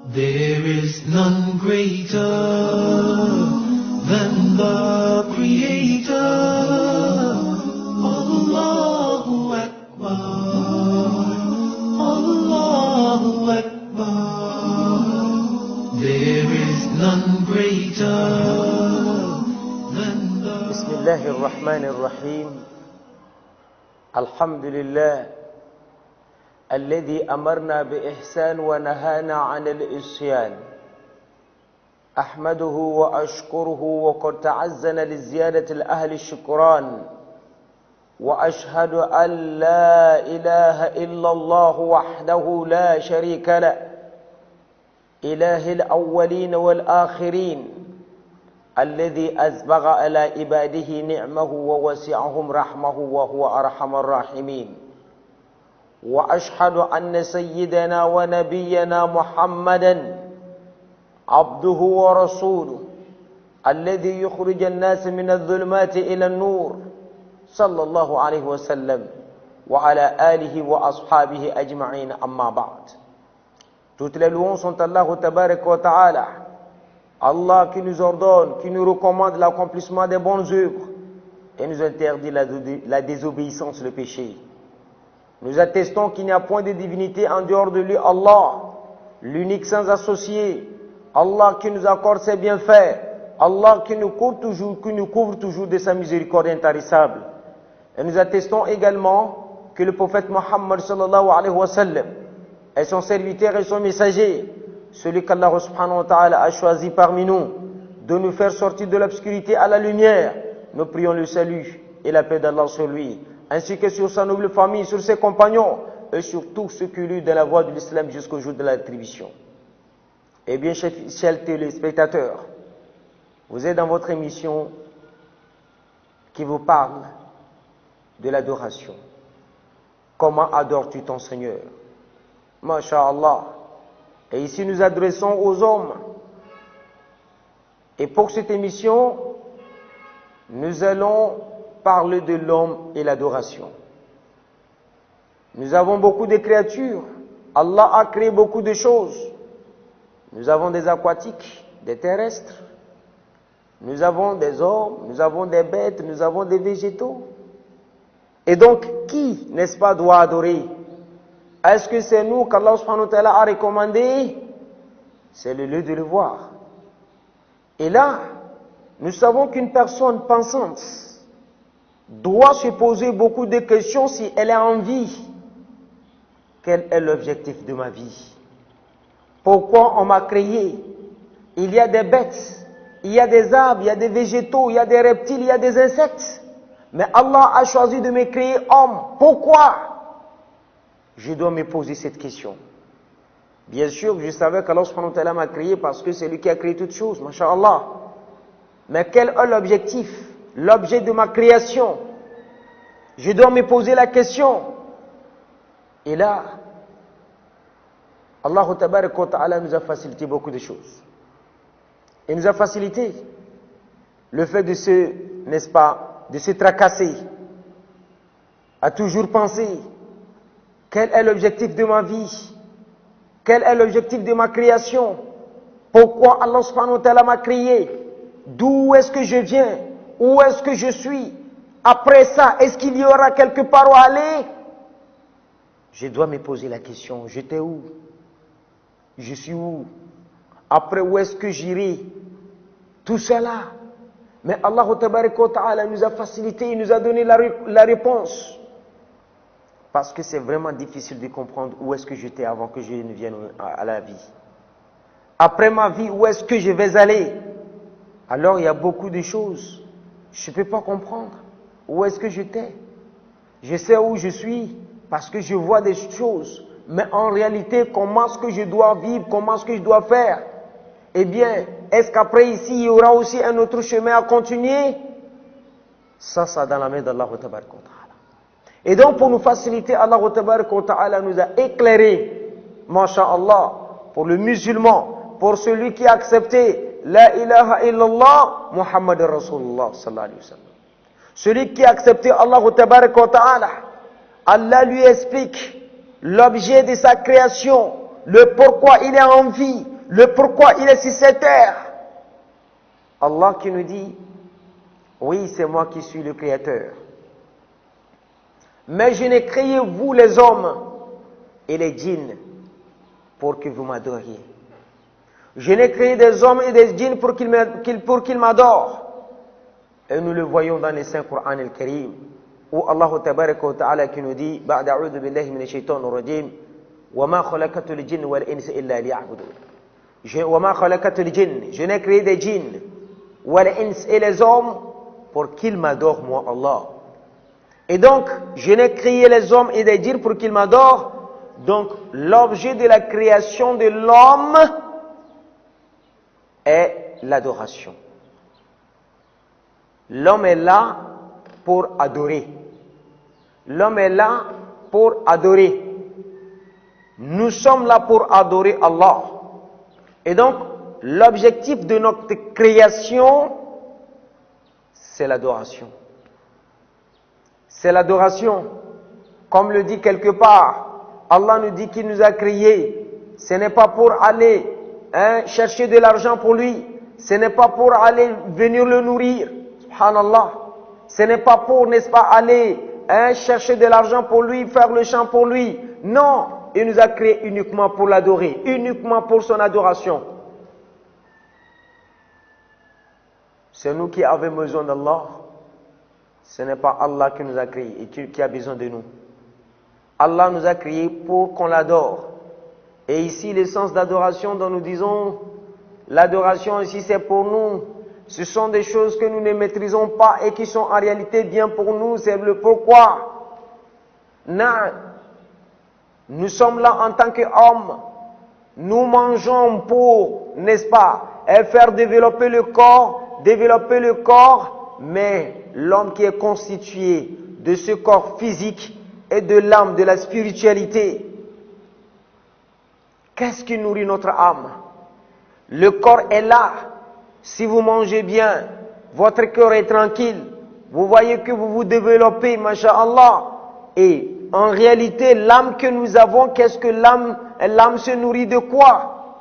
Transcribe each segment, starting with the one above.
There is none greater than the Creator. Allahu Akbar, Allahu Akbar. There is none greater than the... Bismillahir Rahmanir Rahim. Alhamdulillah. الذي أمرنا بإحسان ونهانا عن الإسيان أحمده وأشكره وقد تعزن للزيادة الأهل الشكران وأشهد أن لا إله إلا الله وحده لا شريك له إله الأولين والآخرين الذي أسبغ على عباده نعمه ووسعهم رحمه وهو أرحم الراحمين وأشهد أن سيدنا ونبينا محمدا عبده ورسوله الذي يخرج الناس من الظلمات إلى النور صلى الله عليه وسلم وعلى آله وأصحابه أجمعين أما بعد. Toutes les louanges sont Allah tabarak wa ta'ala, Allah qui nous ordonne, qui nous recommande l'accomplissement des bonnes œuvres et nous interdit la désobéissance, le péché. Nous attestons qu'il n'y a point de divinité en dehors de lui, Allah, l'unique sans associé, Allah qui nous accorde ses bienfaits, Allah qui nous couvre toujours de sa miséricorde intarissable. Et nous attestons également que le prophète Muhammad sallallahu alayhi wa sallam est son serviteur et son messager, celui qu'Allah subhanahu wa ta'ala a choisi parmi nous de nous faire sortir de l'obscurité à la lumière. Nous prions le salut et la paix d'Allah sur lui, ainsi que sur sa noble famille, sur ses compagnons, et sur tous ceux qui luttent dans la voie de l'islam jusqu'au jour de la rétribution. Eh bien, chers téléspectateurs, vous êtes dans votre émission qui vous parle de l'adoration. Comment adores-tu ton Seigneur? Masha'Allah. Et ici, nous adressons aux hommes. Et pour cette émission, nous allons parler de l'homme et l'adoration. Nous avons beaucoup de créatures. Allah a créé beaucoup de choses. Nous avons des aquatiques, des terrestres. Nous avons des hommes, nous avons des bêtes, nous avons des végétaux. Et donc, qui, n'est-ce pas, doit adorer? Est-ce que c'est nous qu'Allah subhanahu wa ta'ala a recommandé? C'est le lieu de le voir. Et là, nous savons qu'une personne pensante doit se poser beaucoup de questions si elle a envie. Quel est l'objectif de ma vie? Pourquoi on m'a créé? Il y a des bêtes, il y a des arbres, il y a des végétaux, il y a des reptiles, il y a des insectes. Mais Allah a choisi de me créer homme. Pourquoi? Je dois me poser cette question. Bien sûr, je savais qu'Allah subhanahu wa ta'ala m'a créé parce que c'est lui qui a créé toutes choses, masha'Allah. Mais quel est l'objectif? L'objet de ma création? Je dois me poser la question. Et là, Allah tabarak wa ta'ala nous a facilité beaucoup de choses. Il nous a facilité le fait de se, n'est-ce pas, de se tracasser, à toujours penser, quel est l'objectif de ma vie? Quel est l'objectif de ma création? Pourquoi Allah subhanahu wa ta'ala m'a créé? D'où est-ce que je viens? Où est-ce que je suis? Après ça, est-ce qu'il y aura quelque part où aller? Je dois me poser la question, j'étais où? Je suis où? Après, où est-ce que j'irai? Tout cela. Mais Allah ta'ala nous a facilité, il nous a donné la réponse. Parce que c'est vraiment difficile de comprendre où est-ce que j'étais avant que je ne vienne à la vie. Après ma vie, où est-ce que je vais aller? Alors il y a beaucoup de choses. Je ne peux pas comprendre où est-ce que j'étais. Je sais où je suis parce que je vois des choses. Mais en réalité, comment est-ce que je dois vivre? Comment est-ce que je dois faire? Eh bien, est-ce qu'après ici, il y aura aussi un autre chemin à continuer? Ça dans la main d'Allah tabaraka wa ta'ala. Et donc, pour nous faciliter, Allah tabaraka wa ta'ala nous a éclairé, masha'Allah, pour le musulman, pour celui qui a accepté la ilaha illallah, Muhammad Rasulullah sallallahu alayhi wa sallam. Celui qui a accepté Allah tabaraka wa ta'ala, Allah lui explique l'objet de sa création, le pourquoi il est en vie, le pourquoi il est sur cette terre. Allah qui nous dit, oui, c'est moi qui suis le Créateur. Mais je n'ai créé vous les hommes et les djinns pour que vous m'adoriez. Je n'ai créé des hommes et des djinns pour qu'ils m'adorent. Et nous le voyons dans les saints Coran al-Karim, où Allah tabaraka wa ta'ala qui nous dit, بعد أعوذ بالله من الشيطان الرجيم وما خلقت الجن والإنس إلا ليعبدون. وما خلقت الجن, je n'ai créé des djinns, والإنس et les hommes pour qu'ils m'adorent moi Allah. Et donc, je n'ai créé les hommes et les djinns pour qu'ils m'adorent. Donc, l'objet de la création de l'homme est l'adoration. L'homme est là pour adorer. L'homme est là pour adorer. Nous sommes là pour adorer Allah. Et donc, l'objectif de notre création, c'est l'adoration. C'est l'adoration. Comme le dit quelque part, Allah nous dit qu'il nous a créés. Ce n'est pas pour aller chercher de l'argent pour lui. Ce n'est pas pour aller venir le nourrir. Subhanallah. Ce n'est pas pour, n'est-ce pas, aller chercher de l'argent pour lui, faire le champ pour lui. Non, il nous a créés uniquement pour l'adorer, uniquement pour son adoration. C'est nous qui avons besoin d'Allah. Ce n'est pas Allah qui nous a créés et qui a besoin de nous. Allah nous a créés pour qu'on l'adore. Et ici, le sens d'adoration dont nous disons, l'adoration ici c'est pour nous. Ce sont des choses que nous ne maîtrisons pas et qui sont en réalité bien pour nous. C'est le pourquoi. Nous sommes là en tant qu'hommes. Nous mangeons pour, n'est-ce pas, faire développer le corps, mais l'homme qui est constitué de ce corps physique et de l'âme, de la spiritualité, qu'est-ce qui nourrit notre âme? Le corps est là. Si vous mangez bien, votre cœur est tranquille. Vous voyez que vous vous développez, masha'Allah. Et en réalité, l'âme que nous avons, qu'est-ce que l'âme se nourrit de quoi?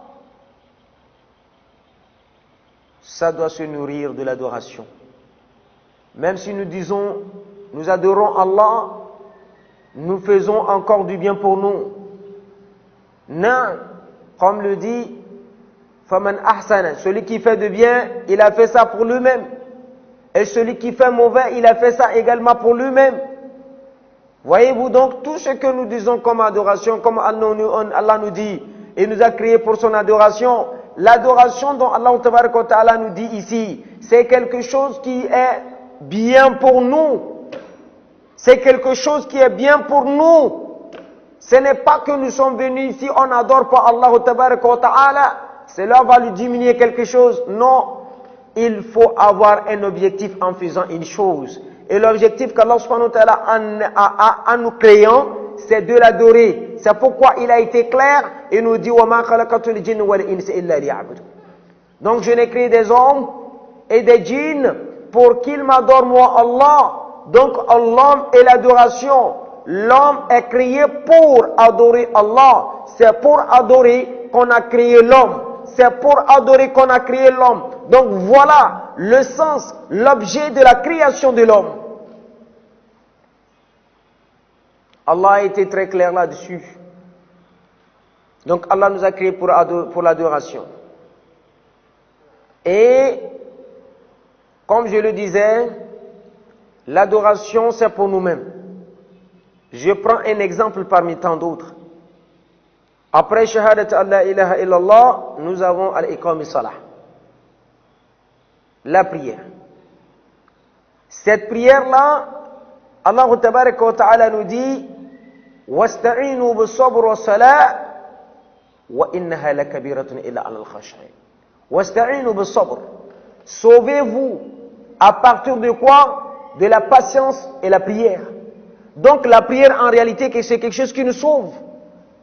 Ça doit se nourrir de l'adoration. Même si nous disons, nous adorons Allah, nous faisons encore du bien pour nous. Non, comme le dit Faman ahsana, celui qui fait de bien, il a fait ça pour lui-même. Et celui qui fait mauvais, il a fait ça également pour lui-même. Voyez-vous donc, tout ce que nous disons comme adoration, comme Allah nous dit, il nous a créé pour son adoration. L'adoration dont Allah nous dit ici, c'est quelque chose qui est bien pour nous. C'est quelque chose qui est bien pour nous. Ce n'est pas que nous sommes venus ici, on n'adore pas Allah. Cela va lui diminuer quelque chose. Non, il faut avoir un objectif en faisant une chose. Et l'objectif qu'Allah subhanahu wa ta'ala a en nous créant, c'est de l'adorer. C'est pourquoi il a été clair et nous dit وَمَا خَلَقَتُ الْجِنَّ وَالْإِنسَ إِلَّا لِيَعْبُدُونِ. Donc je n'ai créé des hommes et des djinns pour qu'ils m'adorent moi Allah. Donc Allah est l'adoration. L'homme est créé pour adorer Allah. C'est pour adorer qu'on a créé l'homme. C'est pour adorer qu'on a créé l'homme. Donc voilà le sens, l'objet de la création de l'homme. Allah a été très clair là-dessus. Donc Allah nous a créés pour l'adoration. Et comme je le disais, l'adoration c'est pour nous-mêmes. Je prends un exemple parmi tant d'autres. Après shahadat Allah ilaha illallah, nous avons al-iqam salah. La prière. Cette prière-là, Allah tabaraka wa ta'ala nous dit wasta'inu bis-sabr was-salah wa innaha lakabiratun illa 'alal khashi'in. Wasta'inu bis-sabr. Sauvez-vous à partir de quoi? De la patience et la prière. Donc la prière en réalité c'est quelque chose qui nous sauve.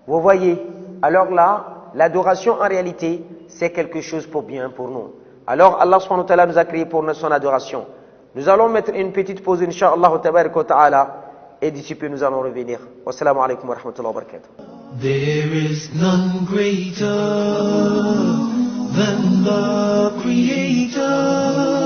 Vous voyez? Alors là, l'adoration en réalité, c'est quelque chose pour bien pour nous. Alors Allah subhanahu wa ta'ala nous a créé pour son adoration. Nous allons mettre une petite pause, incha'Allah ta'ala, et d'ici peu nous allons revenir. Wassalamu alaikum wa rahmatullahi wa barakatuh. There is none greater. the Creator.